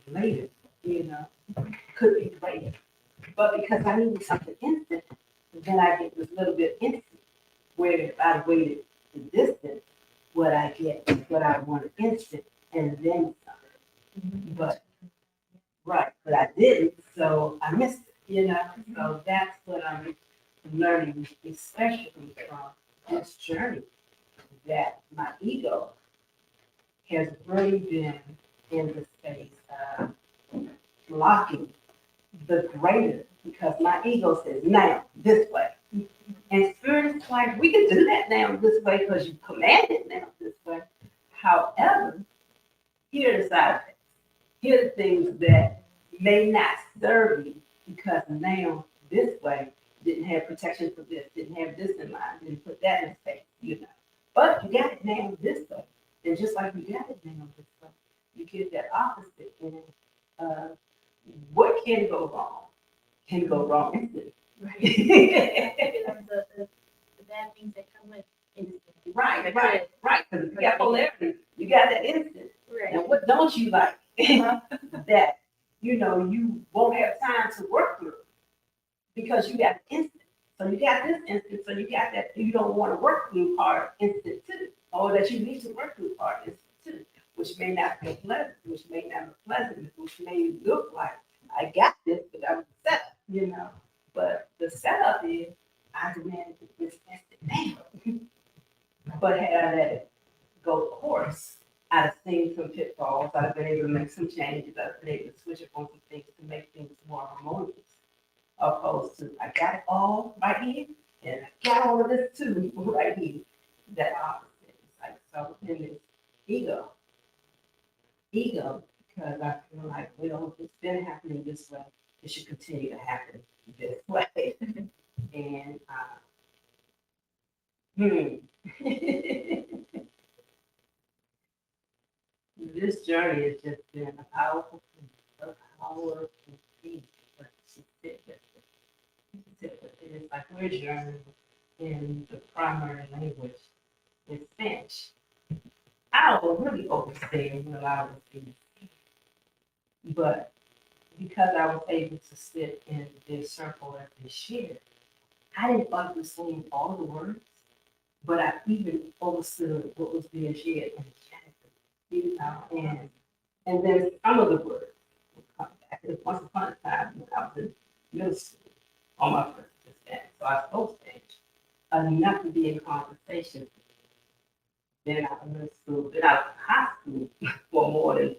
later, you know, could be greater. But because I needed something instant, then I get this little bit instant. Where if I waited the distance, what I get is what I wanted instant and then some. But right, but I didn't, so I missed it, you know. So that's what I'm learning, especially from this journey, that my ego has really been in the space of blocking the greater because my ego says, now, this way. And spirit is like, we can do that now this way because you commanded now this way. However, here are the side effects. Here are the things that may not serve you because now this way didn't have protection for this, didn't have this in mind, didn't put that in place, you know. But you got it now this way. And just like you got it now this way, you get that opposite. And uh, what can go wrong can go wrong instantly. Right. The bad things that come with instant. Right. Because you got polarity, you got that instant. Right. And what don't you like? That you know you won't have time to work through because you got instant. So you got this instant, so you got that you don't want to work through part instant too, or that you need to work through part instant too, which may not be pleasant, which may not be pleasant, which may look like I got this, but that was the setup, you know. But the setup is I demanded this instant now. But had I let it go course, I'd have seen some pitfalls. I'd have been able to make some changes. I'd have been able to switch up on some things to make things more harmonious. Opposed to, I got it all right here, and I got all of this too right here. That opposite. It's like, so in this ego, because I feel like, well, it's been happening this way. It should continue to happen this way. And, this journey has just been a powerful thing, a powerful thing. But to sit with it, it's like we're journeying in the primary language is Spanish. I will really overstand a lot of things, but because I was able to sit in this circle as they shared, I didn't understand all the words, but I even understood what was being shared energetically, you know, and then some of the words would come back. And once upon a time when I was in middle school on my first Spanish, so I spoke Spanish enough to be in conversation. Been out of middle school, been out of high school for more than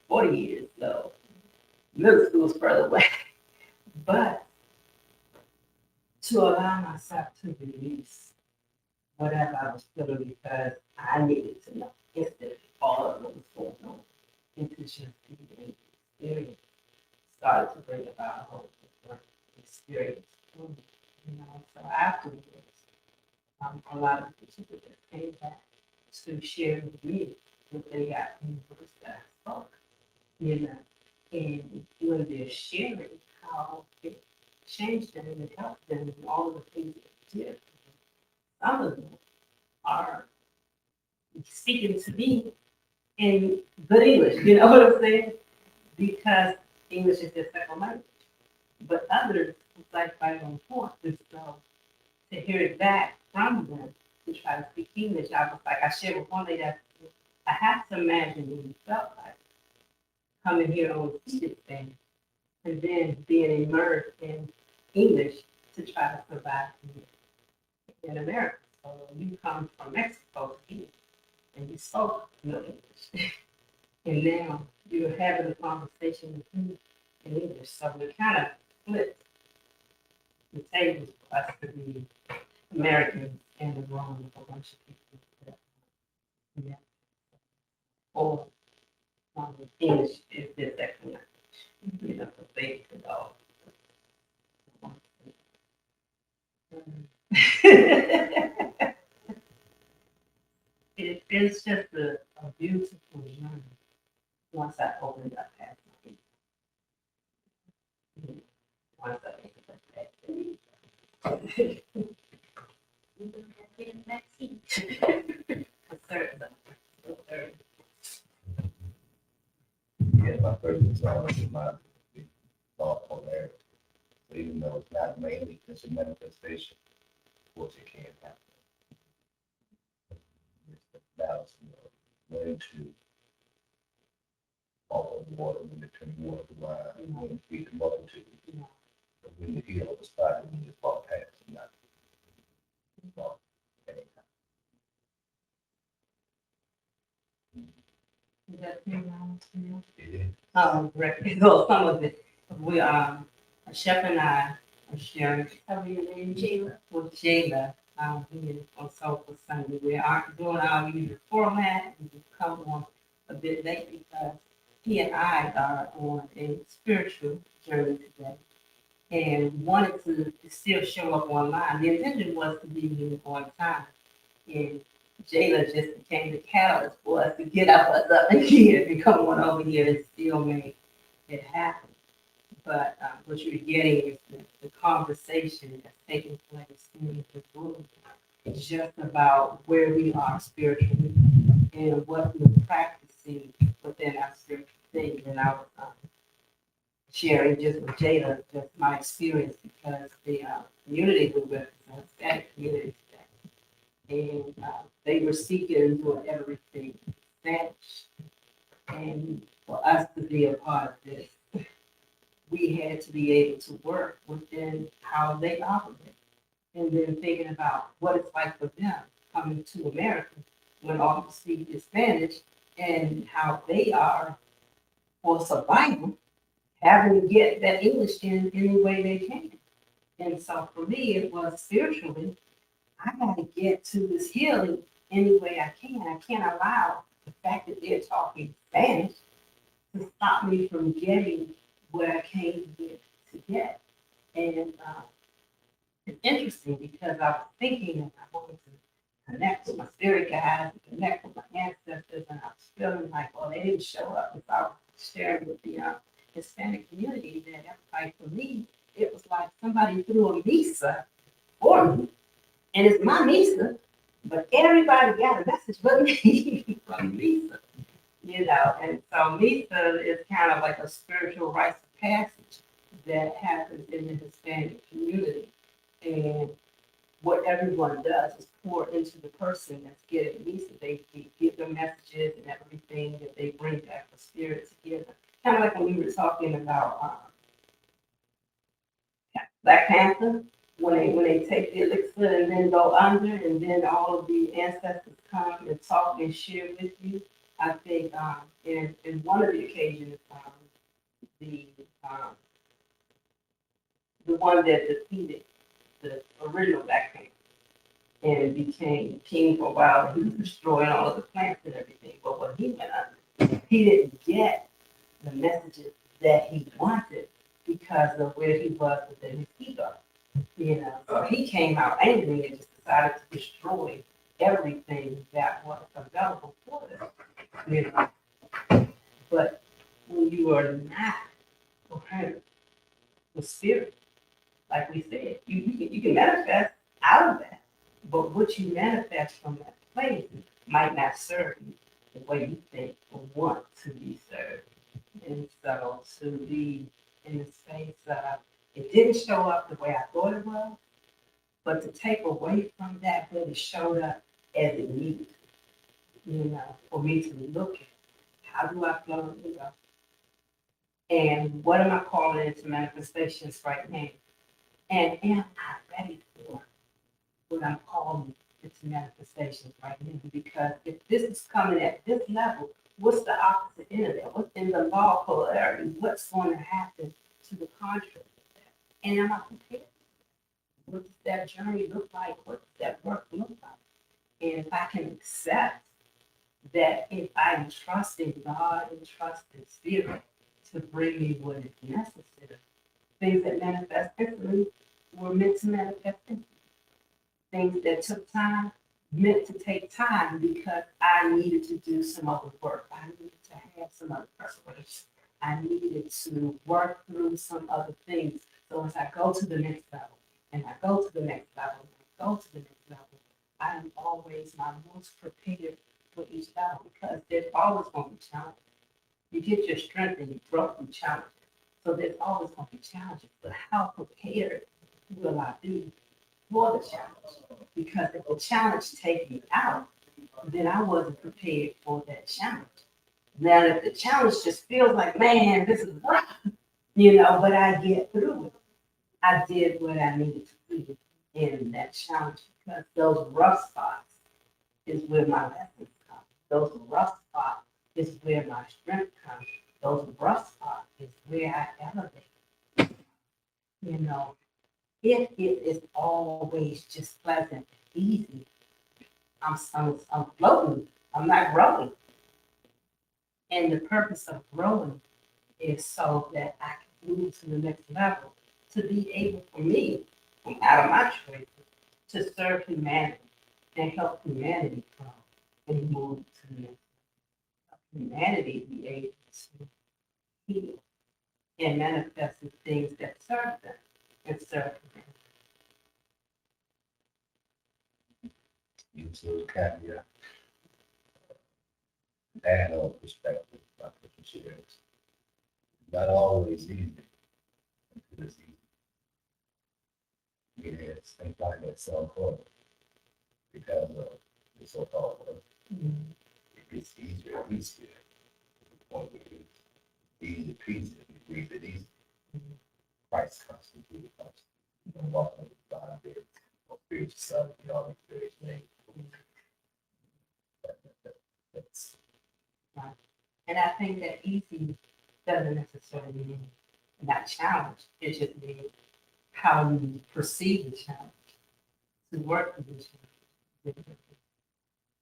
40 years, so middle school is further away. But to allow myself to release whatever I was feeling because I needed to know instantly all of what was going on into just being experience started to bring about a whole different experience. You know, so afterwards, a lot of the people that came back to share with me what they got from the words that I spoke, you know, and when they're sharing how it changed them and it helped them and all of the things that it did. Some of them are speaking to me in good English, you know what I'm saying? Because English is their second language. But others, it's like right on point. And so to hear it back from them to try to speak English, I was like, I shared with one lady, I have to imagine what you felt like coming here on the seated thing and then being immersed in English to try to survive in America. So you come from Mexico here and you spoke no English. And now you're having a conversation with me in English. So we kind of flipped the tables for us to be Americans in the room with a bunch of people. Yeah. Or English is their second language. You know, so they could all. It's just a beautiful journey once I opened up past my feet. Once I opened up past my feet. Back seat. A third. Yeah, my purpose always is my thoughtful area. So even though it's not mainly just a manifestation, of course it can happen. It's the balance, when to follow the water, when to turn water to wine, when to feed the multitude, but when to heal the spot, when you walk past and not walk anytime. Is that three rounds for you? It is. Right. Well, some of it. We Chef and I are sharing. Tell me your name, Jayla. With Jayla, here on Soulful Sunday. We aren't doing our usual format. We just come on a bit late because he and I are on a spiritual journey today and wanted to still show up online. The intention was to be here on time. And Jayla just became the catalyst for us to get us up in here and come on over here and still make it happen. But what you're getting is the conversation that's taking place in the room. It's just about where we are spiritually and what we're practicing within our spiritual things. And I was sharing just with Jada, just my experience because the community we represent, that community and they were seeking and doing everything Spanish. And for us to be a part of this, we had to be able to work within how they operate. And then thinking about what it's like for them coming to America when all you speak is Spanish and how they are for survival, having to get that English in any way they can. And so for me, it was spiritually I got to get to this healing any way I can. I can't allow the fact that they're talking Spanish to stop me from getting what I came to get. And it's interesting because I was thinking that I wanted to connect with my spirit guides, and connect with my ancestors, and I was feeling like, well, they didn't show up. If I was sharing with the Hispanic community, that like for me, it was like somebody threw a visa for me and it's my Misa, but everybody got a message but me from Misa, And so Misa is kind of like a spiritual rites of passage that happens in the Hispanic community. And what everyone does is pour into the person that's getting Misa. They give them messages and everything that they bring back for spirit to give them. Kind of like when we were talking about Black Panther, when they take the elixir and then go under, and then all of the ancestors come and talk and share with you. I think in one of the occasions, the um, the one that defeated the original Black Panther and became king for a while, he was destroying all of the plants and everything. But when he went under, he didn't get the messages that he wanted because of where he was within his ego. So he came out angry and just decided to destroy everything that was available for them. You know, but when you are not coherent with spirit, like we said, you can manifest out of that, but what you manifest from that place might not serve you the way you think or want to be served. And so to be in the space of it didn't show up the way I thought it was, but to take away from that really showed up as it needed, for me to look at how do I flow, and what am I calling into manifestations right now? And am I ready for what I'm calling into manifestations right now? Because if this is coming at this level, what's the opposite end of that? What's in the law of polarity? What's going to happen to the contrary of that? And am I prepared? What does that journey look like? What does that work look like? And if I can accept that if I am trusting God and trusting Spirit to bring me what is necessary, things that manifest instantly were meant to manifest instantly. Things that took time meant to take time because I needed to do some other work. I needed to have some other preparation. I needed to work through some other things. So as I go to the next level, and I go to the next level, and I go to the next level, I am always my most prepared for each level because there's always going to be challenges. You get your strength and you grow through challenges. So there's always going to be challenges, but how prepared will I be for the challenge? Because if the challenge takes me out, then I wasn't prepared for that challenge. Now, if the challenge just feels like, man, this is rough, but I get through it. I did what I needed to do in that challenge because those rough spots is where my lessons come. Those rough spots is where my strength comes. Those rough spots is where I elevate. You know, if it is always just pleasant, easy, I'm floating. I'm not growing. And the purpose of growing is so that I can move to the next level, to be able for me, out of my choices, to serve humanity and help humanity grow and move to the next level. Humanity be able to heal and manifest the things that serve them and serve humanity. Use those caveat and perspective, like what you shared. Not always easy. It's easy. It is. And find that some point because of the so-called work. Mm-hmm. It gets easier and easier. To the point where it's easy peasy. You breathe it easy. Christ constantly comes. Walking with God, there, spiritual side, all these various things. That's Right. And I think that easy doesn't necessarily mean not challenge. It just means how you perceive the challenge, to work with the challenge.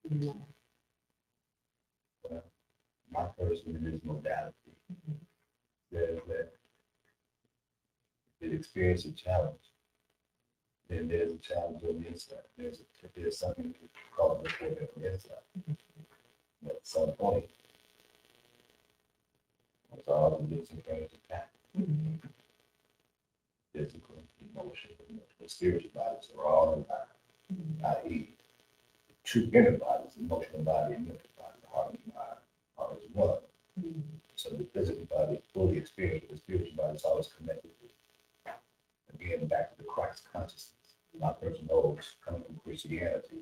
You know. my person in this modality. Says that it experience a challenge, then there's a challenge on the inside. There's something called before that on the inside. But at some point, it's all the different things attack. Physical, emotional, spiritual bodies are all in line. I.e., true inner bodies, emotional body and mental body, the heart and mind are as one. So the physical body is fully experienced, the spiritual body is always connected to. Again, back to the Christ consciousness. My person knows, coming from Christianity,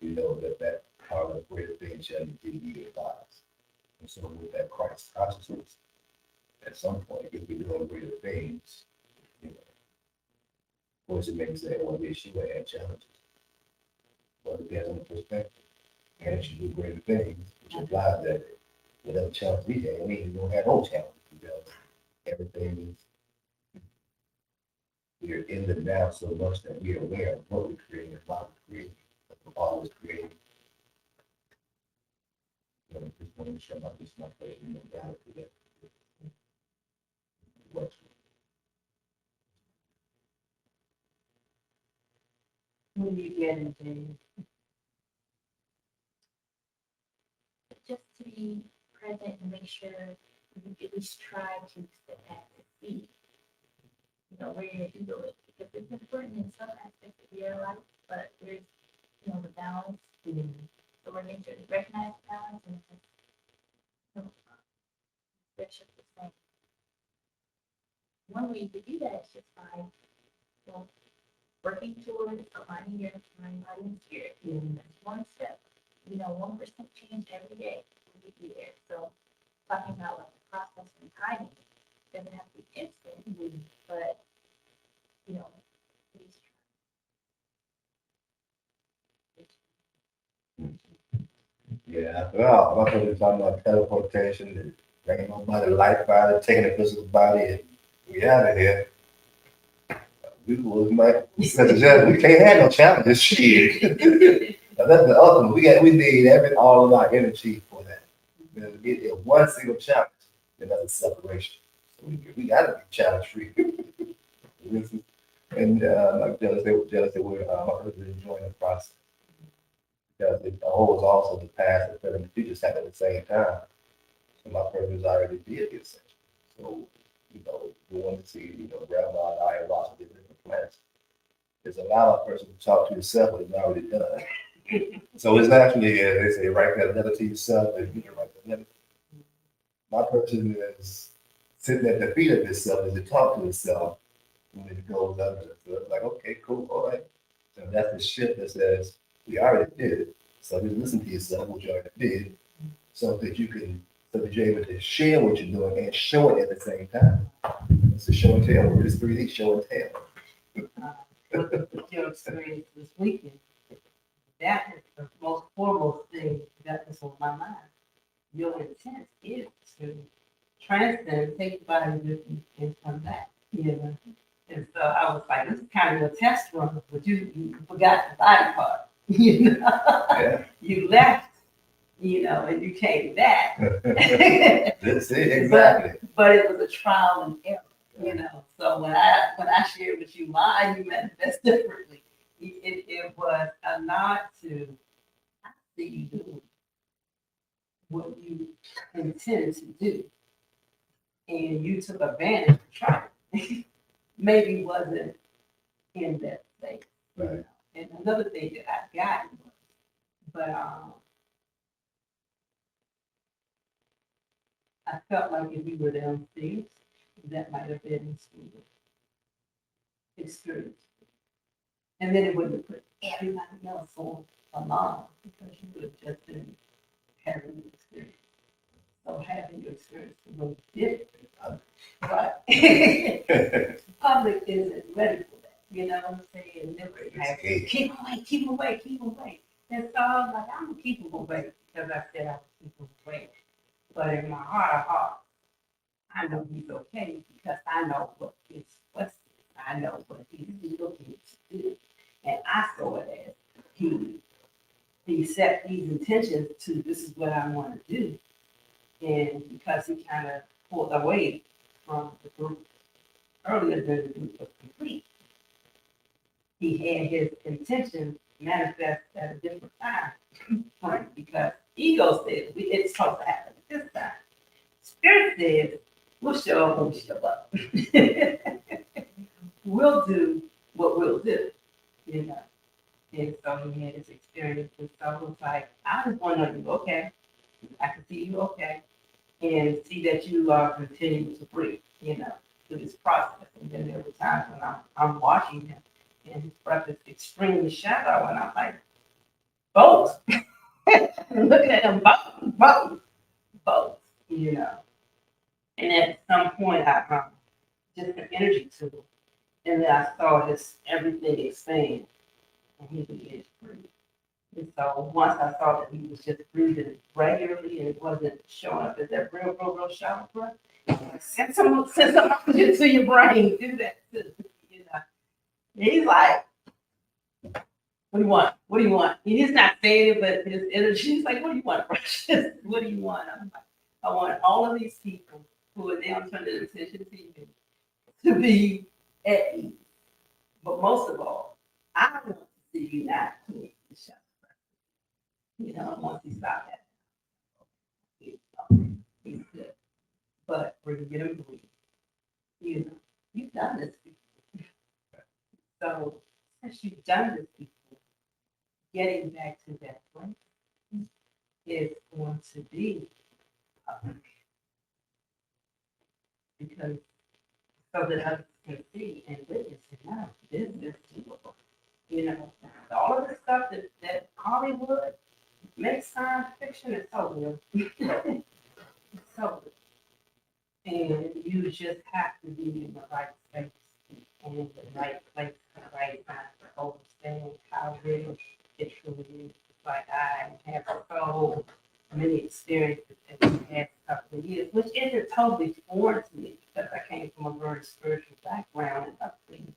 you know that part of greater things shall be realized. And so with that Christ consciousness, at some point, if we're doing greater things, you know, of course it makes that one issue and challenges. But it depends on the perspective. And if you do greater things, which implies that whatever challenge we have, we don't have no challenge because everything is we're in the now so much that we are aware of what we create and why we create, what we're always creating. You know, just want to show my just my faith in the reality that works. When you get into just to be present and make sure you at least try to step back to see, where you're going to go it. Because it's important in some aspects of your life, but there's, the balance. So we're going to recognize the balance and switch up the same. One way to do that is just by working towards aligning your mind, body, and spirit. That's one step. 1% change every day will get you there. So talking about like the process and timing doesn't have to be instant, but please Yeah, well, my friend was talking about teleportation and bringing my body, life body, taking a physical body, and we out of here. We might, we can't have no challenges. Shit. That's the ultimate. We need all of our energy for that. Get one single challenge, then that's a separation. So we gotta be challenge free. And like jealousy, we're enjoying the process because it holds also the past and present and future set at the same time. So my purpose already did the ascension. So we want to see grandma and I have lots of different plans. There's a lot of person to talk to yourself, but it's already done. So it's actually, they say, write that letter to yourself, and you can write the letter. My person is sitting at the feet of himself as he talk to himself when it goes under. So it's like, okay, cool, all right. So that's the shift that says, we already did it. So just listen to yourself, which you already did, so that you're able to share what you're doing and show it at the same time. It's a show and tell. We're just 3D show and tell. With your experience this weekend, that is the most foremost thing that was on my mind. Your intent is to transcend, take the body with you, and come back. You know, and so I was like, this is kind of a test run, but you forgot the body part. You know, Yeah. you left, you know, and you came back. That's it, exactly. But it was a trial and error, you know. So when I shared with you mine, you manifest differently. It was a nod to see you do what you intend to do, and you took advantage of trying. Maybe wasn't in that state. Right. And another thing that I got was, but I felt like if you were downstairs, that might have been school experience. And then it wouldn't have put everybody else on alarm because you would have just been having the experience. So having your experience is a little different. But public isn't ready for that. You know what I'm saying? Keep away, keep away, keep away. And so I was like, I'm gonna keep them away because I said I would keep them away. But in my heart of hearts, I know he's okay because I know what his quest is. I know what he's looking to do. And I saw it as he set these intentions to this is what I want to do. And because he kind of pulled away from the group earlier than the group was complete, he had his intention manifest at a different time frame because ego says it's supposed to happen at this time. Spirit says we'll show up when we show up. We'll do what we'll do, you know. And so he had his experience, and so it was like, I just want to know you okay. I can see you okay, and see that you are continuing to breathe, you know, through this process. And then there were times when I'm watching him, and his breath is extremely shallow, and I'm like, both. Looking at him, both, you know. And at some point, I just the energy to him, and then I saw his everything expand, and he began to breathe. And so once I saw that he was just breathing regularly and it wasn't showing up as that real shallow breath, send some oxygen to your brain. Do that too. You know. And he's like, what do you want? What do you want? He's not saying it, but his energy is like, what do you want, Precious? What do you want? I'm like, I want all of these people who are now turning attention to you to be at ease. But most of all, I want to see you not doing the shallow. You know, once you stop that, he's good. But we're gonna get him breathe. You know, you've done this before. So since you've done this before, getting back to that point is going to be because so that others can see and witness and know this is doable. You know, all of the stuff that Hollywood makes science fiction is so real. It's so real. And you just have to be in the right space and in the right place at the right time to understand how real it truly is. It's like I have so many experiences in the past couple of years, which isn't totally foreign to me because I came from a very spiritual background and upbringing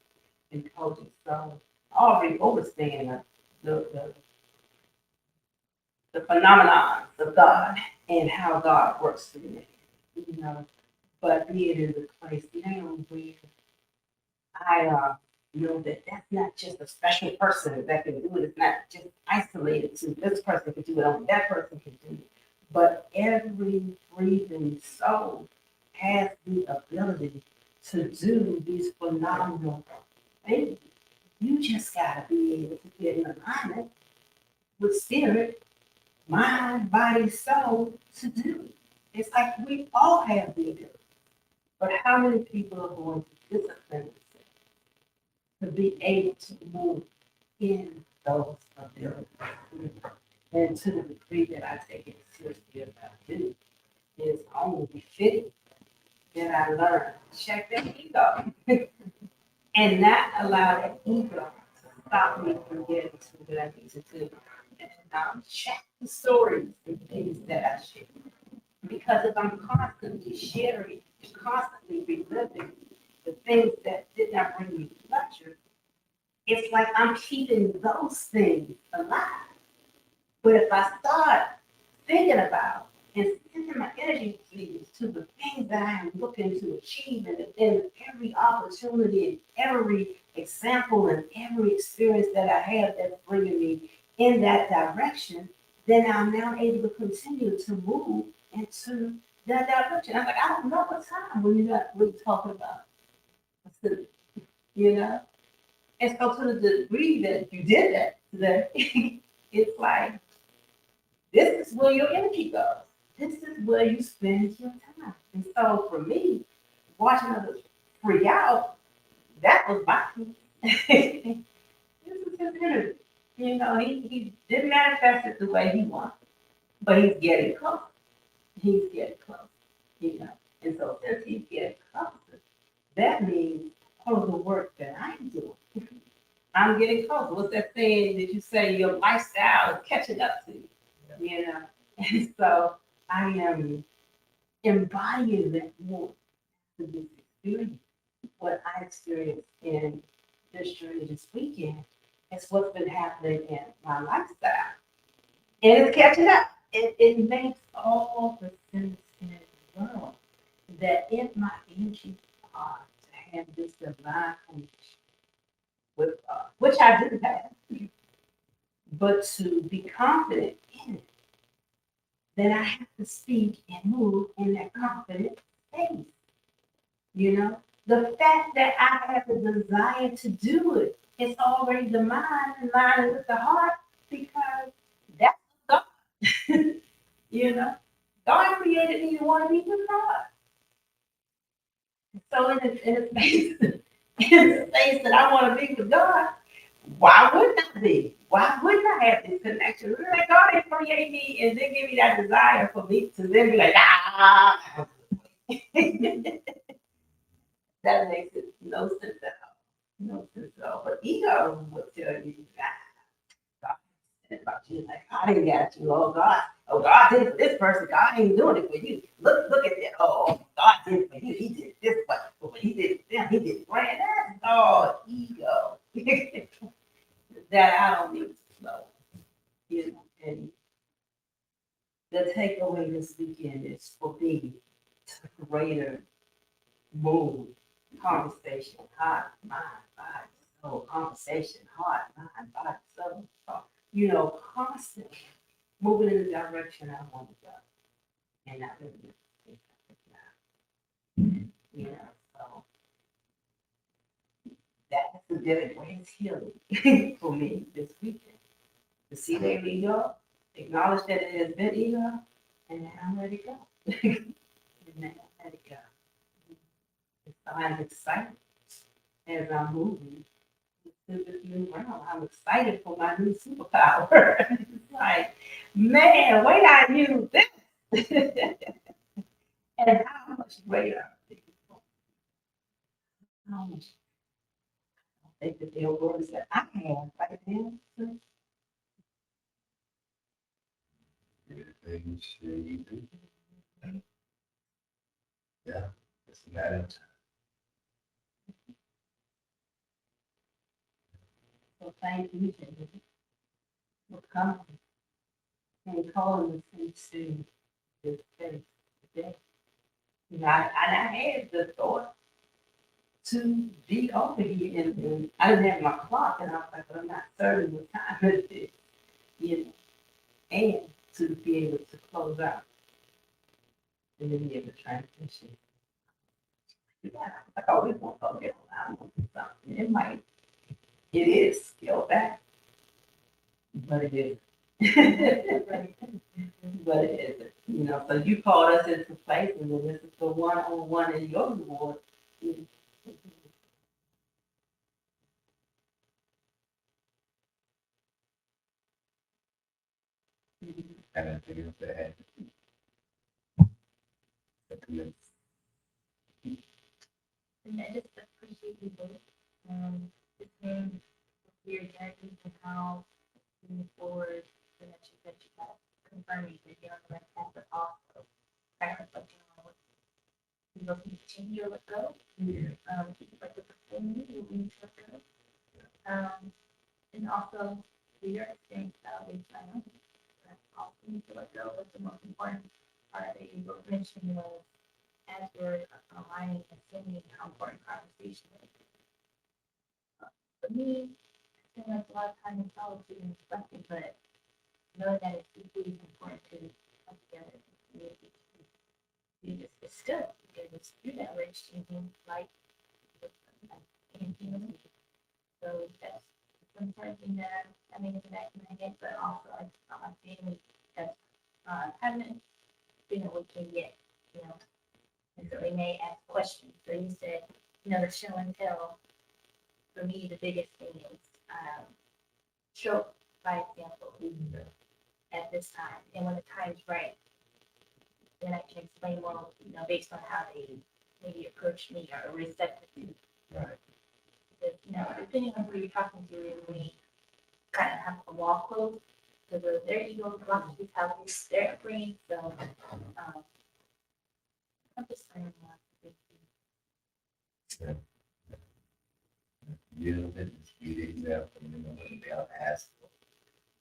and coaching. So I already understand the phenomenon of God and how God works through me. You know, but being in the place now where I know that that's not just a special person that can do it. It's not just isolated to this person can do it, only that person can do it. But every breathing soul has the ability to do these phenomenal things. You just gotta be able to get in alignment with spirit, mind, body, soul to do it. It's like we all have the ability, but how many people are going to discipline themselves to be able to move in those abilities? And to the degree that I take it seriously about do is only fitting that I learn to check that ego and not allow that ego to stop me from getting to what I need to do. And check the stories and things that I share. Because if I'm constantly sharing, constantly reliving the things that did not bring me pleasure, it's like I'm keeping those things alive. But if I start thinking about and sending my energy to the things that I am looking to achieve and in every opportunity and every example and every experience that I have that's bringing me in that direction, then I'm now able to continue to move into that direction. I'm like, I don't know what time when you're not really talking about, you know? And so to the degree that you did that today, it's like, this is where your energy goes. This is where you spend your time. And so for me, watching others freak out, that was my this is his energy. You know, he didn't manifest it the way he wanted, but he's getting close. He's getting close, you know. And so since he's getting closer, that means all of the work that I'm doing, I'm getting closer. What's that saying that you say your lifestyle is catching up to you? You know. And so I am embodying that more to this experience. What I experienced in this journey this weekend is what's been happening in my lifestyle. And it's catching up. It makes all the sense in the world that if my energy are to have this divine connection with God, which I do have, but to be confident in it, then I have to speak and move in that confident space. You know, the fact that I have the desire to do it, it's already the mind and line with the heart because that's God. You know, God created me to want to be with God. So in a space, in a space that I want to be with God, why wouldn't I be? Why wouldn't I have this connection? Like God didn't create me and then give me that desire for me to then be like, ah. That makes it no sense at all. No sense at all. But ego will tell you that God said about you. Like, I didn't got you. Oh God did it for this person. God ain't doing it for you. Look at that. Oh, God did it for you. He did it this way. But when he did it for them, he did it for that. That's all ego. That I don't need to flow. You know, and the takeaway this weekend is for me to greater move, conversation, heart, mind, body, soul, conversation, heart, mind, body, soul, thought. You know, constantly moving in the direction I want to go. And I really think you know, so that's the greatest healing for me this weekend. To see their ego, acknowledge that it has been ego, and now I'm ready to go. And now I'm ready to go. So I'm excited as I'm moving to this new realm. I'm excited for my new superpower. It's like, man, wait, I use this. And how much greater how much I think that there are words that I have right now. Everything you do. Yeah, it's a matter of time. So thank you, David, for coming and calling us into this space today. You know, I had the thought to be over here and I didn't have my clock and I was like, but I'm not certain what time it is, you know, and to be able to close out and then be able to transition. Yeah, like I always want to get around something. It is scaled back, but it is. But it isn't, you know, so you called us into place and then this is the one-on-one in your reward. And then figure if they had. And I just appreciate you both. Listening to your journeys and how you move forward, so that you have confirming that you're on the right path, but also kind of reflecting on what you will continue to let go. Keep like the things you will need to let go. And also through your experience that we found that also need to let go was the most important part that you both mentioned was as we're aligning and seeing how important conversation is. For me, I spend like a lot of time in solitude and reflecting, but know that it's equally as important to come together and communicate to do this discuss because it's through that rich thinking like and human. So that's one important thing that I mean is in my head, but also I just thought my family that haven't been able to yet, you know. And so they may ask questions. So you said, you know, the show and tell. For me, the biggest thing is show by example at this time, and when the time's right, then I can explain more, you know, based on how they maybe approach me or receptive to. Right. Because, you know, depending on who you're talking to, it may kind of have a wall closed because of their ego philosophy, how they're upbringing. So I'm just saying that. You just be the example, you know, when they are asked.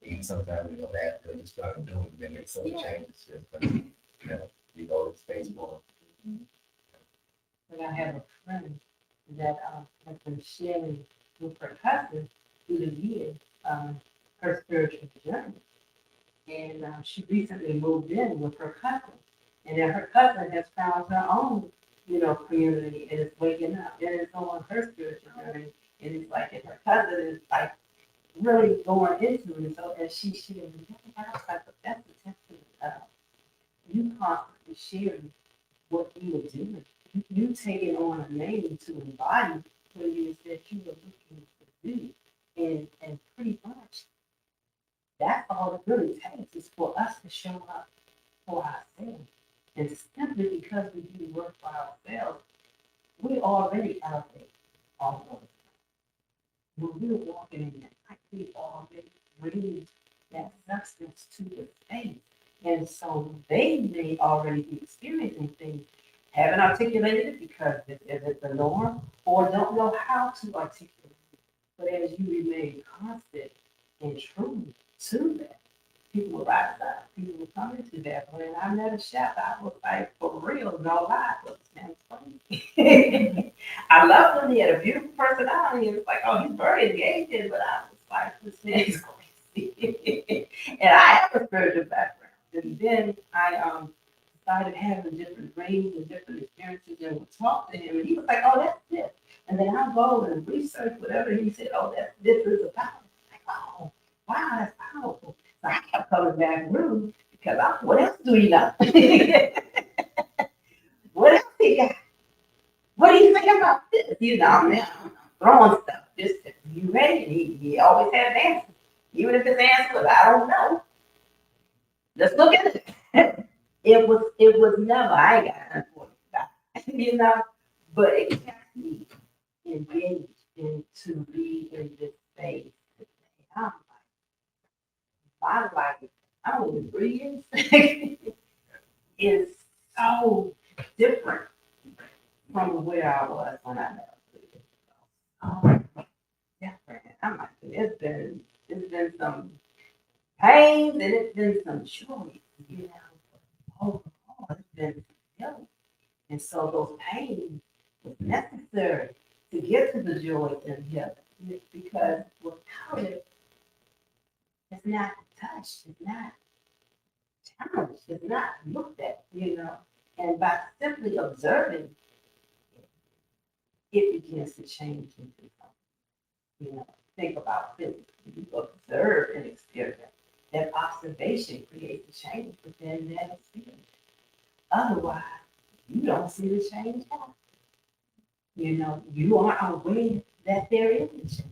Even sometimes we don't ask them to start doing, then it's some changes. But, you know, you go to space more. But I have a friend that has been sharing with her cousin through the years her spiritual journey. And she recently moved in with her cousin. And then her cousin has found her own, you know, community and is waking up and is on her spiritual journey. And it's like, and her cousin is like really going into it. So as she shared, I was like, but that's the testament of you constantly sharing what you were doing. You taking on a name to embody what it is that you were looking to do. And pretty much that's all it really takes is for us to show up for ourselves. And simply because we do work for ourselves, we already elevate all of us. When we're walking in that light, we already bring that substance to the space. And so they may already be experiencing things, haven't articulated it because it isn't the norm, or don't know how to articulate it. But as you remain constant and true to that, people will rise up, people will come into that. When I met a chef, I was like, for real, no lie, but this man's funny. I loved him, he had a beautiful personality. It was like, oh, he's very engaging, but I was like, this man's crazy. And I have a spiritual background. And then I started having different dreams and different experiences and would talk to him. And he was like, oh, that's it. And then I'll go and research whatever he said, oh, that's this is about. Like, oh, wow, that's powerful. So I kept coming back room because what else do you know? What else he got? What do you think about this? You know, man, I'm throwing stuff. Just you ready? He always had an answer. Even if his answer was, I don't know. Let's look at it. It was never, I ain't got nothing for you, you know, but it kept me engaged and to be in this space. I'm like, my life, I don't know, 3 years is so different from where I was when I left. Oh, different. I'm like, it's been some pains and it's been some joy, you know. Overall, it's been healing. And so those pains was necessary to get to the joy and healing. Because without it, it's not touched, it's not challenged, it's not looked at, you know. And by simply observing, it begins to change into something. You know, think about physically. You observe and experience. that observation creates a change within that experience. Otherwise, you don't see the change happen. You aren't aware that there is a change.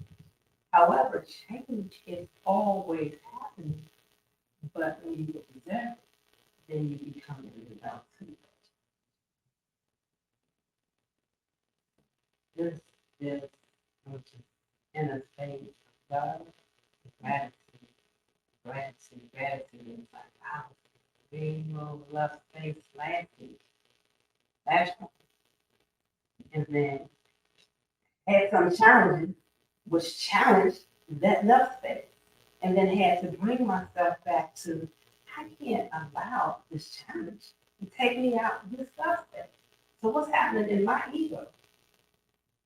However, change is always happening, but when you observe it, then you become a result to this. This which is in a state of love, gratitude, gratitude is like wow, being more love space last week, last month, and then had some challenges, which challenged that love space, and then had to bring myself back to I can't allow this challenge to take me out of this love space. So what's happening in my ego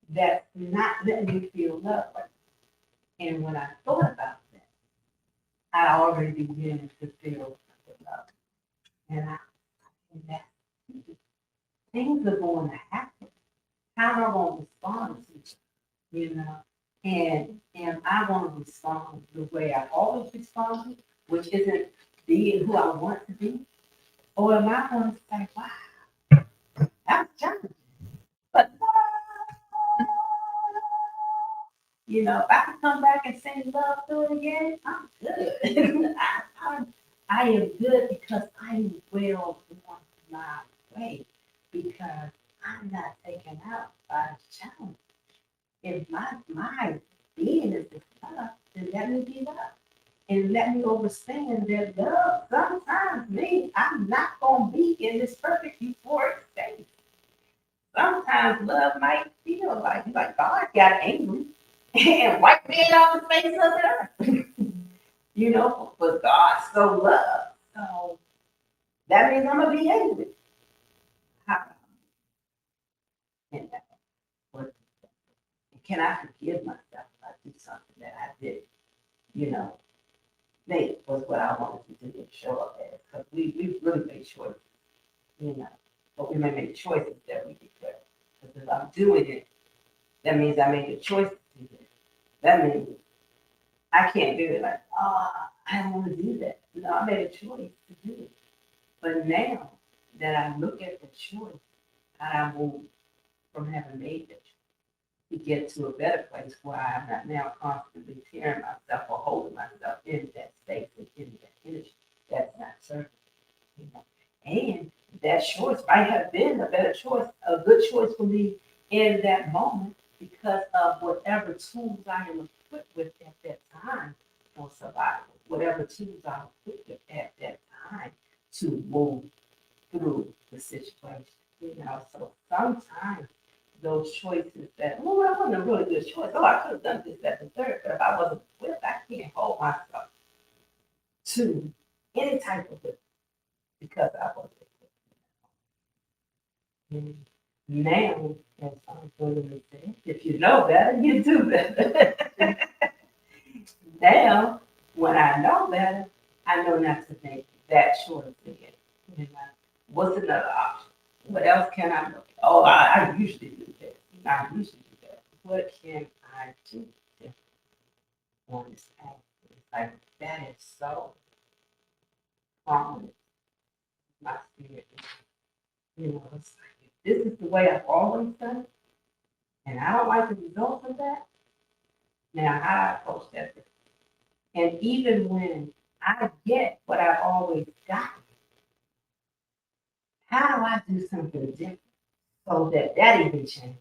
that's not letting me feel love right now? And when I thought about that, I already began to feel the love. And and that things are going to happen. How am I going to respond to it? And am I going to respond the way I always responded, which isn't being who I want to be? Or am I going to say, wow, that's challenging. But if I can come back and sing love through it again, I'm good. I am good because I'm well on my way. Because I'm not taken out by the challenge. If my being is love, then let me be love. And let me understand that love sometimes means I'm not going to be in this perfect euphoric state. Sometimes love might feel like God got angry and wiped me off the face of the earth. But God so loved. So that means I'm going to be angry. How, and that, what, can I forgive myself if I do something that I did, think was what I wanted to do and show up as? Because we really made choices, but we may make choices that we regret. Because if I'm doing it, that means I made a choice to do it. That means I can't do it like, I don't want to do that. No, I made a choice to do it. But now that I look at the choice, I move from having made that choice to get to a better place where I'm not now constantly tearing myself or holding myself in that space and in that energy. That's not serving. you know. And that choice might have been a better choice, a good choice for me in that moment because of whatever tools I am equipped with at that time for survival, whatever tools I'm equipped with at that time to move through the situation. So sometimes those choices that, well, that wasn't a really good choice. Oh, I could have done this, that, and third, but if I wasn't equipped, I can't hold myself to any type of it because I wasn't equipped. Now, as I'm going to say, if you know better, you do better. Now, when I know better, I know not to make that choice again. You know, What's another option? What else can I look at? Oh, I usually do this. I usually do that. What can I do on this path? It's like that is so common in my spirit. It's like, if this is the way I've always done it, and I don't like the results of that, now how do I approach that? And even when I get what I've always got, how do I do something different so that even changes?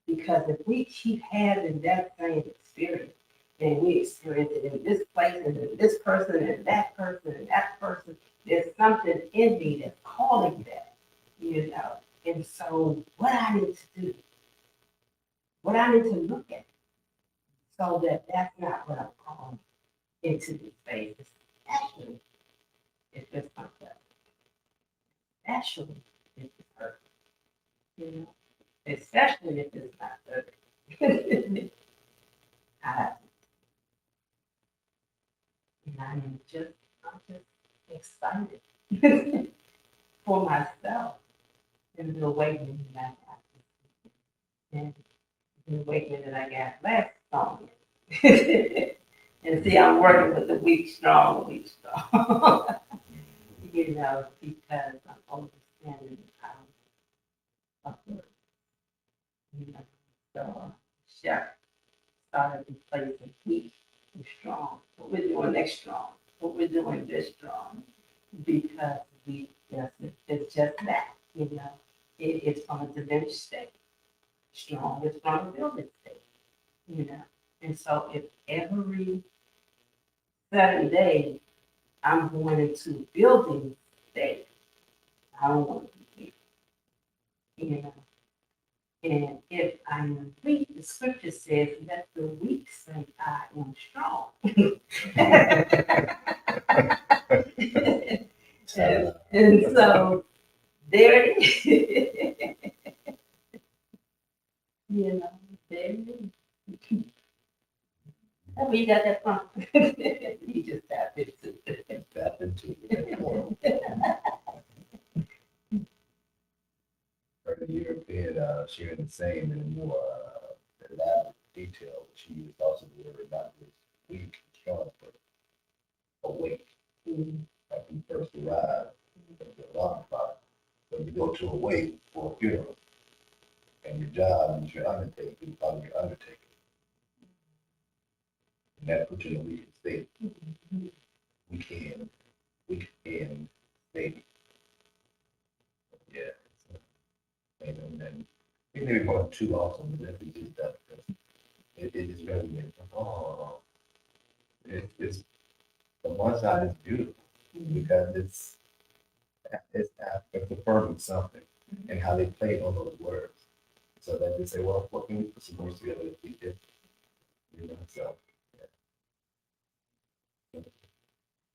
Because if we keep having that same experience, and we experience it in this place, and in this person, and that person, and that person, there's something in me that's calling that. And so, what I need to do, what I need to look at, so that that's not what I'm calling into this space, especially if it's myself, especially if it's her, you know, especially if it's not her. I, I'm just excited for myself and the awakening that I got, and the awakening that I got last song. And see, I'm working with the weak, strong, weak, strong. You know, because I'm understanding the power of work. You know, so chef started replacing weak with strong. What we're doing next strong. What we're doing this strong. Because we just it's just that, you know. It's from a diminished state. Strong is from a building state, you know. And so if every 7 days I'm going into building state, I don't want to be here, you know. And if I'm weak, the scripture says, let the weak say, I am strong. And so there it is. You know, there it is. Oh, where you got that from? You just tapped into it. Tap into it. More. Heard the European sharing the same in a more elaborate detail. She used also the word not just weak, strong, but awake. Like when you first arrive, the alarm clock. When you go to awake for a funeral, and your job is your undertaking, you follow your undertaking. And that puts you in a weak state. We can state. Yeah. And maybe one or two also, but that is just that because it is really oh, it's the one side is beautiful because it's affirming something and how they play on those words. So that they say, well, what can we put some words together if we did? You know, so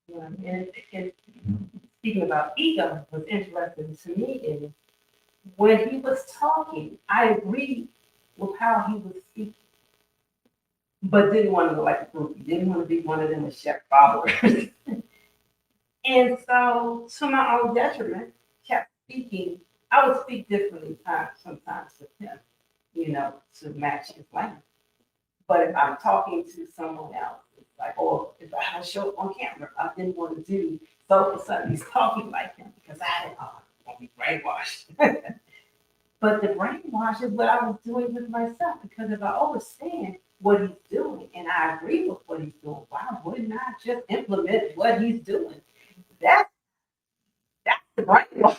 Yeah, and speaking about ego, what's interesting to me is when he was talking, I agreed with how he was speaking, but didn't want to go like a groupie, didn't want to be one of them with chef followers. And so, to my own detriment, kept speaking. I would speak differently sometimes with him, you know, to match his language. But if I'm talking to someone else, it's like, or if I have a show on camera, I didn't want to do so for sudden he's talking like him because I didn't want to be brainwashed. But the brainwash is what I was doing with myself because if I understand what he's doing and I agree with what he's doing, why wouldn't I just implement what he's doing? That's that's the brainwash.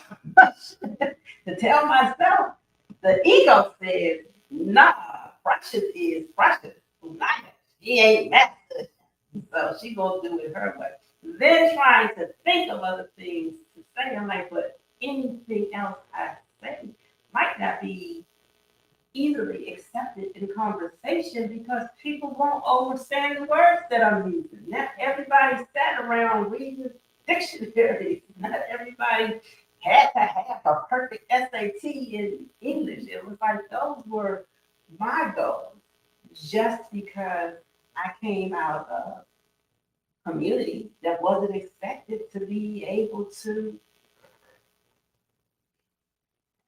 To tell myself, the ego says, nah, precious is precious. Nah, he ain't master. So she gonna do it her way. Then trying to think of other things to say. I'm like, but anything else I say might not be easily accepted in conversation because people won't understand the words that I'm using. Not everybody sat around reading dictionaries. Not everybody had to have a perfect SAT in English. It was like those were my goals just because I came out of a community that wasn't expected to be able to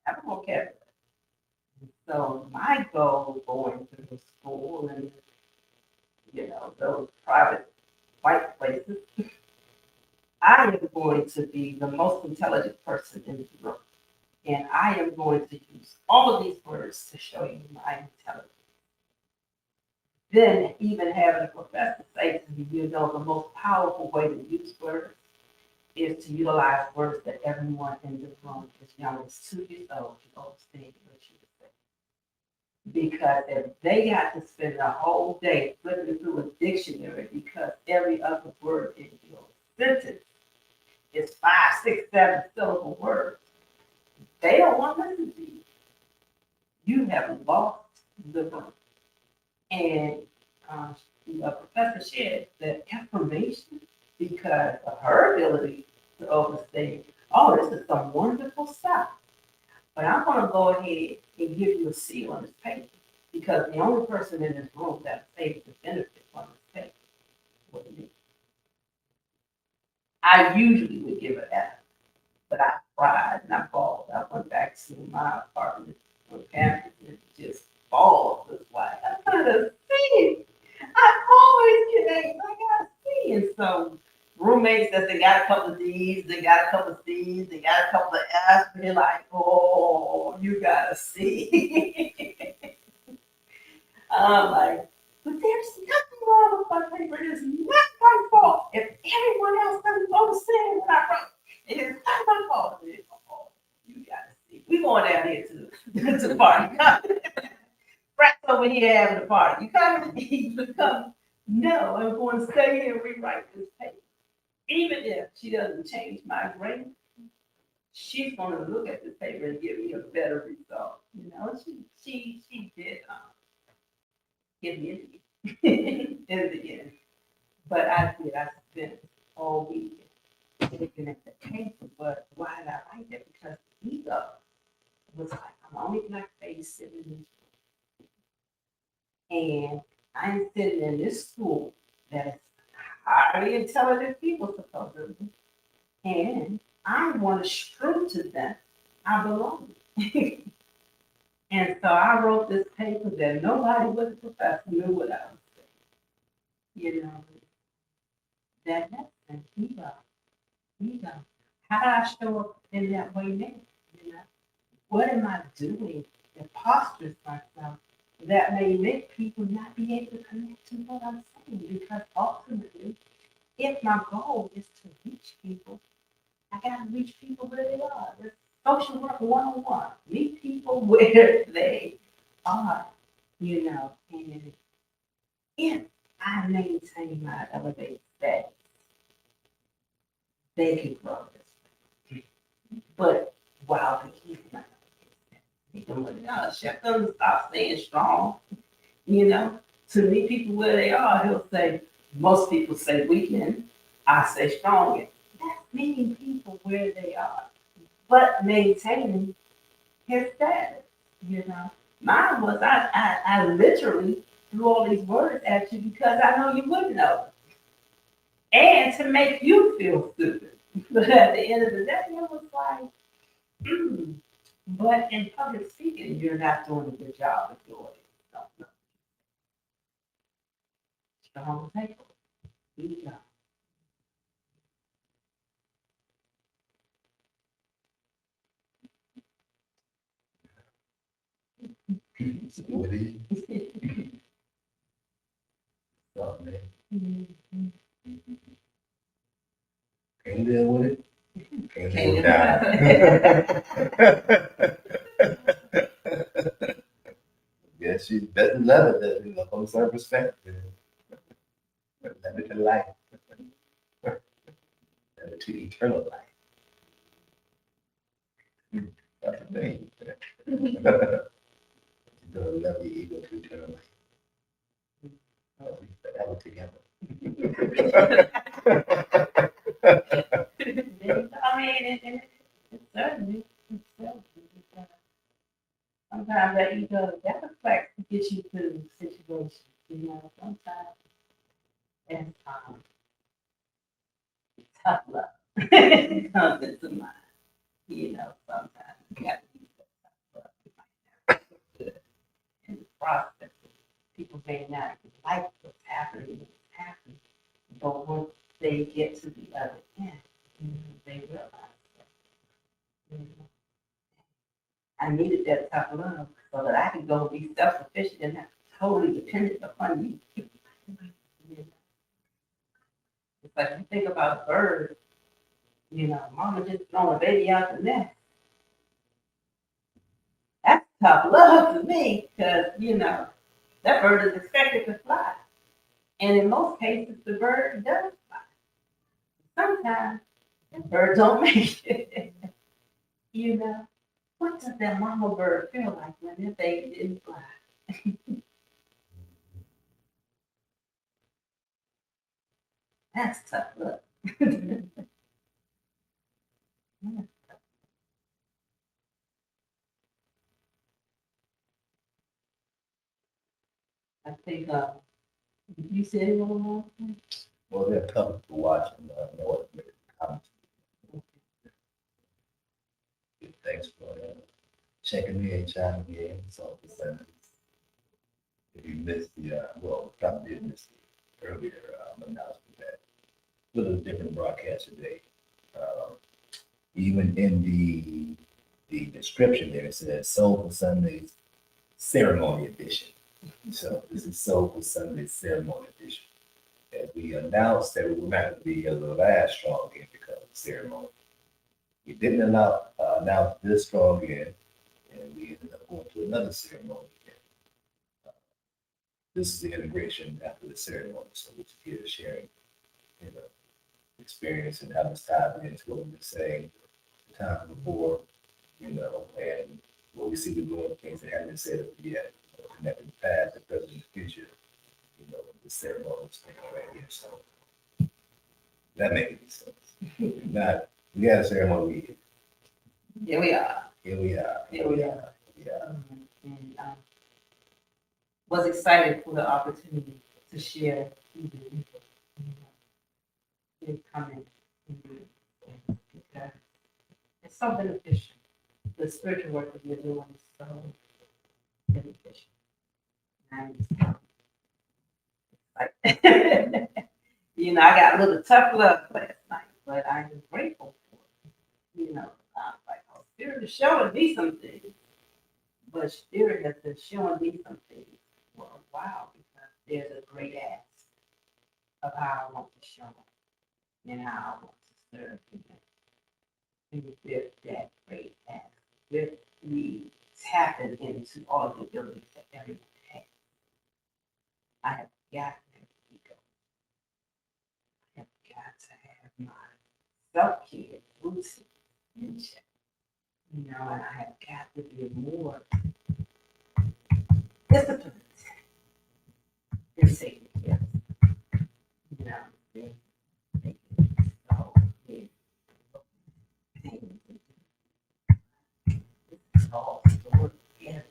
have a vocabulary. So my goal going through school and those private white places, I am going to be the most intelligent person in the room. And I am going to use all of these words to show you my intelligence. Then even having a professor say to me, the most powerful way to use words is to utilize words that everyone in the room as young as 2 years old can understand what you say. Because if they got to spend a whole day flipping through a dictionary because every other word in your sentence is 5, 6, 7 syllable words, they don't want to listen to you. You have lost the room. And Professor shared the information because of her ability to overstate. Oh, this is some wonderful stuff. But I'm going to go ahead and give you a C on this paper because the only person in this room that saved the benefit from this paper was me. I usually would give it F, but I cried and I bawled. I went back to my apartment on campus and just bawled. It was like, I could have seen. I always get A's. I roommates that they got a couple of D's, they got a couple of C's, they got a couple of F's, and they're like, oh, you gotta see. I'm like, but there's nothing wrong with my paper. It is not my fault. If everyone else doesn't understand what I wrote, it is not my fault. Oh, you gotta see. We going down here to the party. Right over here having a party. You coming? You come? No, I'm going to stay here and rewrite this paper. Even if she doesn't change my grade, she's going to look at this paper and give me a better result. You know, she did give me in the end. But I spent all week looking at the paper. But why did I write it? Because ego was like, I'm only black face sitting in this room. And I'm sitting in this school that is highly intelligent people supposedly. And I want to prove to them I belong. And so I wrote this paper that nobody but the professor knew what I was saying. You know, that's an ego. Ego. How do I show up in that way now? You know, what am I doing that postures myself that may make people not be able to connect to what I'm saying? Because ultimately, if my goal is to reach people, I gotta reach people where they are. It's social work 101. Meet people where they are, you know. And if I maintain my elevated status, they can grow this. But while they keep my Chef doesn't stop staying strong, you know. To meet people where they are, he'll say, most people say weakening, I say strong. That's meeting people where they are, but maintaining his status, you know. Mine was I literally threw all these words at you because I know you wouldn't know. And to make you feel stupid. But at the end of the day, it was like, mm. But in public speaking, you're not doing a good job of doing it. So, strong paper. You know. What is something? Can't deal with it. Can't deal with that. Yes, she's better than leather, that you know, from some perspective. Leather to life. Leather to eternal life. That's the thing. You're gonna leather your ego to eternal life. Forever together. I mean, it certainly, sometimes that ego, that affects to get you through situations, you know, sometimes it's tough love comes into mind, you know, sometimes you got to use that tough love. You might not feel good in the process. People may not like what's happening, but once they get to the other end, you know, they realize that, you know, I needed that tough love so that I could go be self-sufficient and not totally dependent upon you. You know, it's like you think about a bird, you know, mama just throwing a baby out the nest. That's tough love to me because, you know, that bird is expected to fly. And in most cases, the bird does fly. Sometimes the bird don't make it. You know, what does that mama bird feel like when their baby didn't fly? That's tough love. I think you said it one more. Well, they're tough to watch and know what to comment. Thanks for checking me and chiming in. So, if you missed the, well, probably did miss the earlier announcement that with a different broadcast today. Even in the description there, it says Soulful Sundays Ceremony Edition. So this is Soulful Sunday Ceremony Edition. And we announced that we were not going to be able to last strong again because of the ceremony. We didn't announce this strong again, and we ended up going to another ceremony again. This is the integration after the ceremony, so we're just here sharing, you know, experience and how this ties into what we've been saying the time before, you know, and what we see we're doing, things that haven't been said yet, you know, connecting the past, the present, and the future, you know, the ceremonies thing right here. So that makes any sense. Not, we had a ceremony. Here we are. Here we are. Here we are. Yeah. And was excited for the opportunity to share even in coming because it's so beneficial. The spiritual work that you're doing is so beneficial. And like, you know, I got a little tough love last night, but I'm grateful for it. You know, like, oh, Spirit is showing me some things, but Spirit has been showing me some things for a while because there's a great ask of how I want to show up and how I want to serve Him. And with that great ask, with me tapping into all the abilities that everyone has, I have got to ego. I have got to have my self-care routine in check. You know, and I have got to be more disciplined in taking care. You know, so this is all stored energy.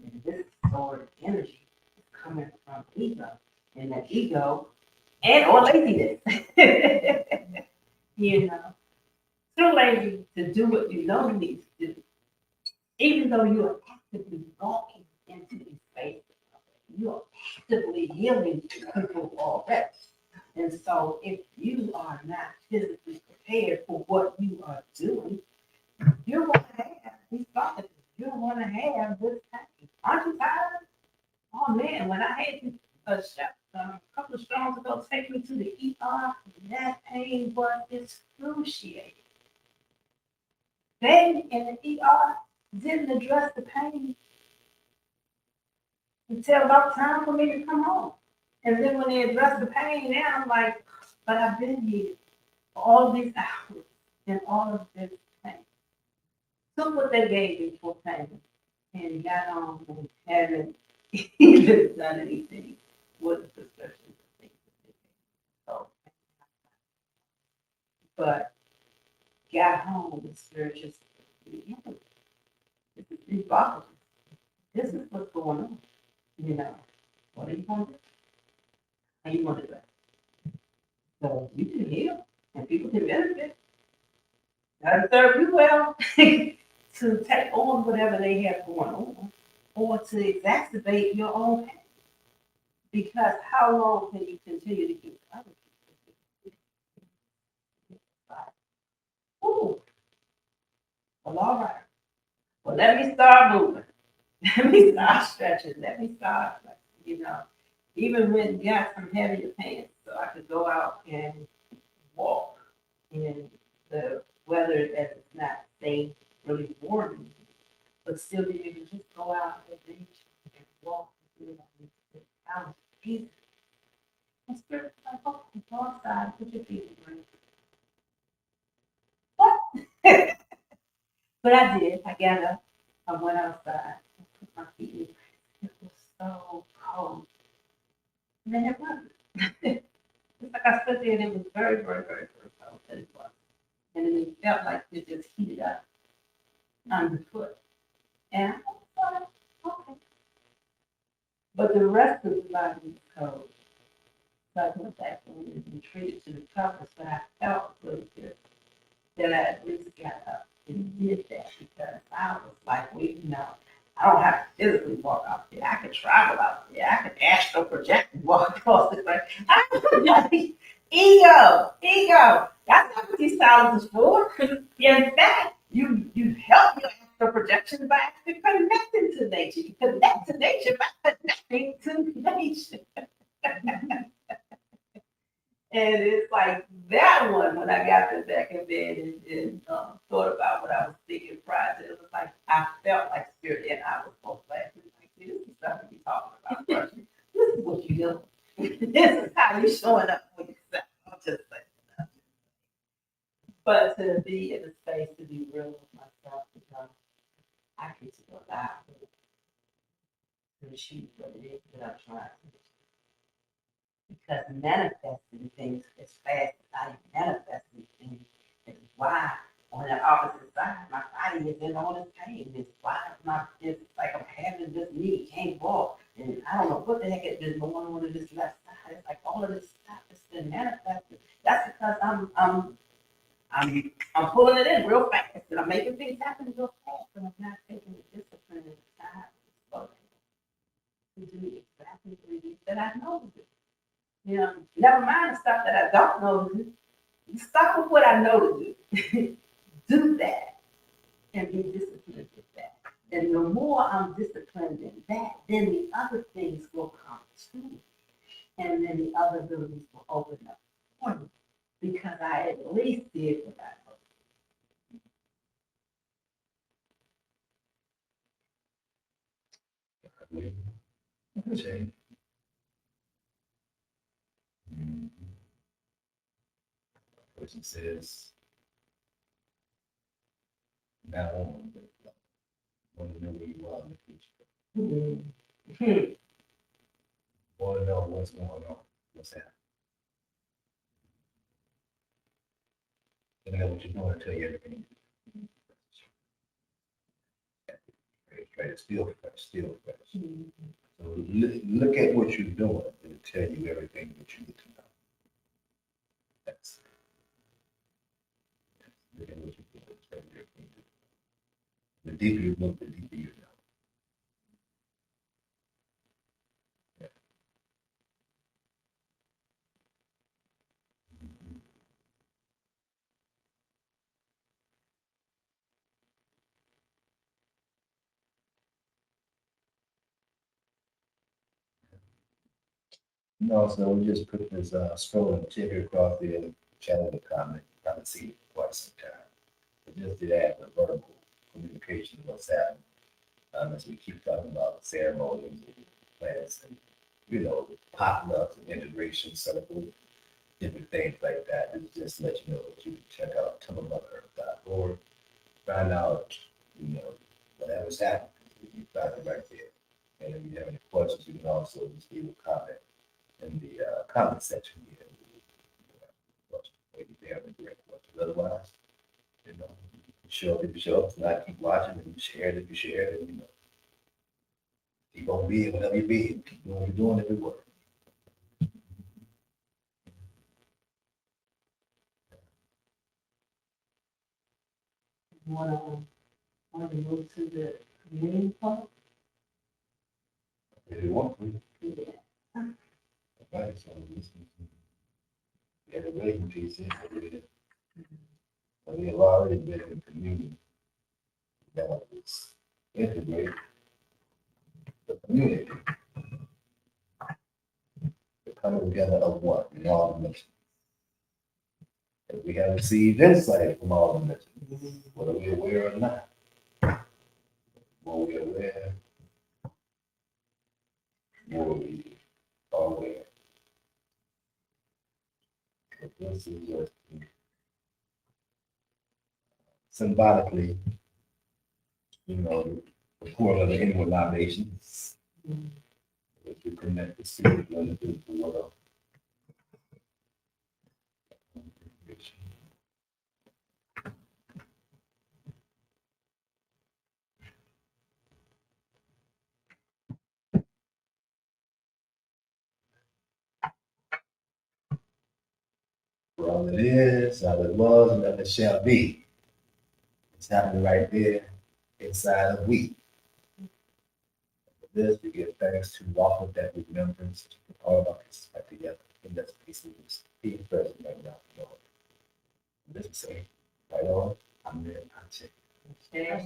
And this stored energy is coming from ego. And that ego and or laziness. You know, too lazy to do what you know you need to do. Even though you are actively walking into these spaces, you are actively healing people already. And so if you are not physically prepared for what you are doing, you're going to have these thoughts. You're going to have this pain. Aren't you tired? Oh man, when I had a couple of storms ago take me to the ER, that pain was excruciating. They in the ER didn't address the pain until about time for me to come home. And then when they addressed the pain, now I'm like, but I've been here for all these hours and all of this pain. Took what they gave me for pain and got on and haven't even done anything with the prescription of things that they gave. So, but got home with spiritual. This is these bottles. This is what's going on. You know, what are you going to do? How you want to do it? So you can heal and people can benefit. That'll serve you well to take on whatever they have going on or to exacerbate your own pain. Because how long can you continue to give other people? Ooh, well, all right. Well, let me start moving. Let me start stretching. Let me start, you know, even when got some heavier pants, so I could go out and walk in the weather that is not staying really warm, but still be able to just go out and beach and walk and do that. Out easy. And spirit like, oh, go outside, put your feet in the ground. What? But I did. I got up. I went outside and put my feet in. It was so cold. And then it wasn't. It's like I stood there and it was very, very, very, very cold. And it was. And then it felt like it just heated up underfoot. And I thought, okay. But the rest of the body was cold. So I went back home and treated to the toughest, but I felt really good that I at least got up and did that because I was like, well, you know, I don't have to physically walk out there. I could travel out there. I could astral project and walk across the ground. I could like Ego. That's not what these styles is for. In fact, you help your astral projection by actually connecting to nature. You connect to nature by connecting to nature. And it's like that one when I got to back in bed and thought about what I was thinking prior to it was like I felt like spirit and I was both laughing. Like, see, this is stuff we be talking about, right? This is what you do. This is how you showing up for yourself. I'm just saying. But to be in a space to be real with myself because I can still allow to achieve what it is that I'm trying to do. Because manifesting things as fast as I am manifesting things is why on the opposite side my body is in all this pain. It's why it's like I'm having this knee, can't walk. And I don't know what the heck has been going on in this left side. It's like all of this stuff has been manifested. That's because I'm pulling it in real fast and I'm making things happen real fast and I'm not taking the discipline and the time to slow down to do exactly what it is that I know to do. You know, never mind the stuff that I don't know to do. Stop with what I know to do. Do that and be disciplined with that. And the more I'm disciplined in that, then the other things will come too. And then the other abilities will open up for me because I at least did what I know. Change. Which it says, now on, want to know where you are in the future. Want to know what's going on, what's happening. You know what you're doing, tell you everything. Right, it's still fresh, still fresh. So look at what you're doing and it'll tell you everything that you need to know. That's look at what you're doing, it'll tell you everything. The deeper you look, the deeper you know. Yeah. No, so we just put this scrolling ticker across the channel to comment. Haven't seen it for quite some time. But just to add the verbal communication of what's happening. As we keep talking about ceremonies and plans and potlucks and integration circles, different things like that. It's just let you know that you can check out tumblemotherearth.org, find out, whatever's happening. You find it right there. And if you have any questions, you can also just leave a comment in the comment section here. Maybe if you have any direct questions. Otherwise, show up if you show up, tonight keep watching and share it if you share it, keep on being whatever you be, keep doing what you're doing every work. Want to move to the community part? If you want to, Yeah. right, so listen to the rating piece in there. But we have already been in the community that is integrate the community. The coming together of what? In all the missions. If we have received insight from all the missions, whether we're aware or not. More we aware, more we are aware. But this is just symbolically, the core of the inward libations. If you connect the spirit into the world. For all it is, all it was, and all it shall be. It's happening right there inside of we. For this, we give thanks to walk with that remembrance, to all of our pieces back together. And that's pieces being present right now, Lord. This is saying, right on, I'm there, I'm saying. Ashe.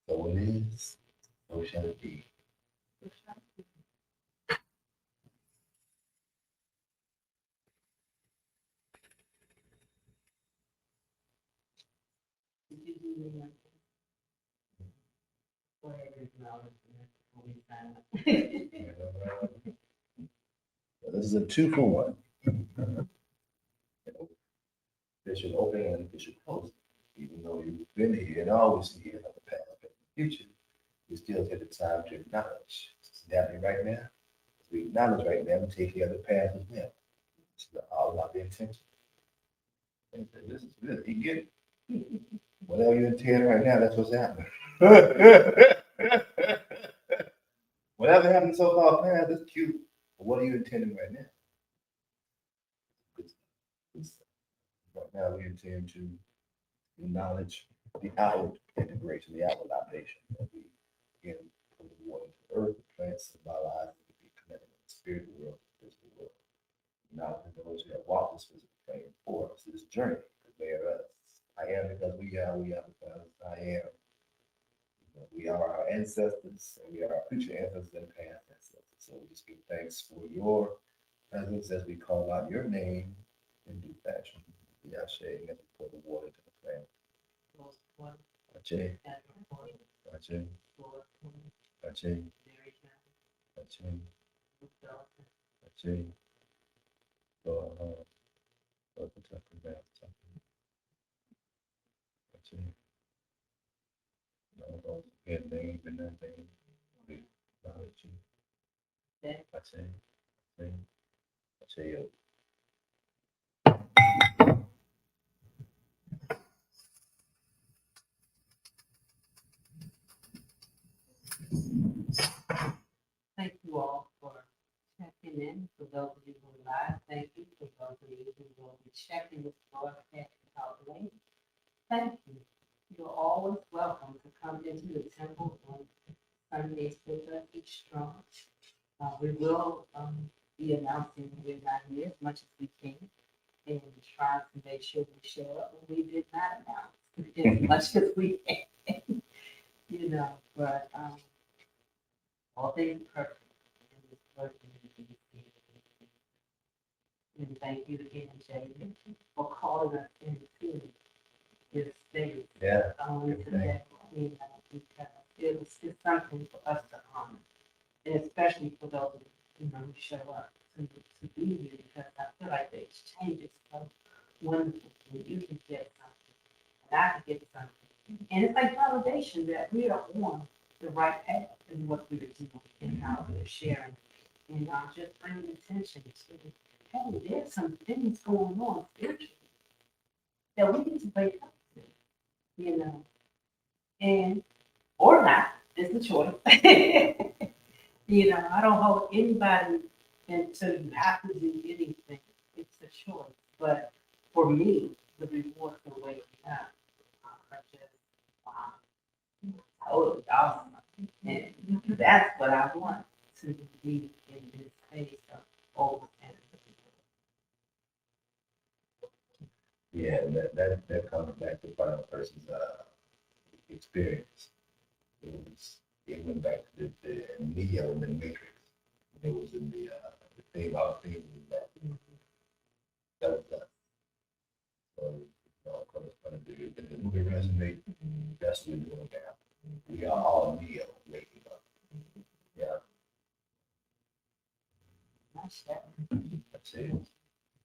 So it is, so shall it be. Did you do the go ahead and acknowledge that before we sign up? This is a 2-for-1. This should open and this should close. Even though you've been here and always here in the past, but in the future, you still get the time to acknowledge. This is happening right now. We acknowledge right now and take care of the past as well. This is all about the intention. And this is good. You get it. Whatever you intend right now, that's what's happening. Whatever happened so far past, that's cute. But what are you intending right now? Good stuff. Good stuff. Right now, we intend to acknowledge the outward integration, the outward operation that we again put the water into the earth, the plants, and our lives to be connected with the spiritual world, the physical world. Acknowledging those who have walked this physical plane for us, this journey, because they are us. I am because we are because I am. We are our ancestors, and we are our future ancestors and past ancestors. So we just give thanks for your presence as we call out your name in due fashion. We are sharing as we pour the water into the plant. Ache, ache, ache, ache, ache. Lord, protect the man, ache. No, those good names and that thing. We acknowledge you. Ache, ache, ache, yo. Thank you all for checking in. For those of you who are live, thank you. For those of you who will be checking this broadcast out later, thank you. You're always welcome to come into the temple on Sundays with us each strong. We will be announcing we're not here as much as we can and try to make sure we show up. We did not announce as much as we can, but all things perfect. And it's working. And thank you again, Jay, for calling us into this space. Yeah. Today, because it's something for us to honor, and especially for those who show up to be here, because I feel like the exchange is so wonderful. When you can get something, and I can get something, and it's like validation that we are on the right path in what we're doing and how we're sharing, and just bringing attention to, hey, there's some things going on spiritually that we need to wake up to, and or not. It's a choice. I don't hold anybody until you have to do anything. It's a choice. But for me, the reward for waking up are just totally awesome. And that's what I want to be in this space of old and Yeah, and that comes back to final person's experience. It went back to the Neo in the Matrix. It was in the thing about things that was done. So, kind of do it. And the movie resonate. That's what we're doing now. We are all Neo waking up. Yeah, that's it.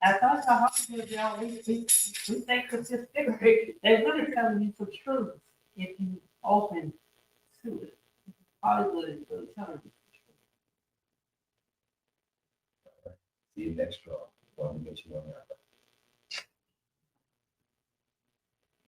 I thought the Hollywood, y'all, we think it's just figurative. They're really telling you some truths if you open to it. Hollywood is really telling you. See you next draw. One to meet you on that.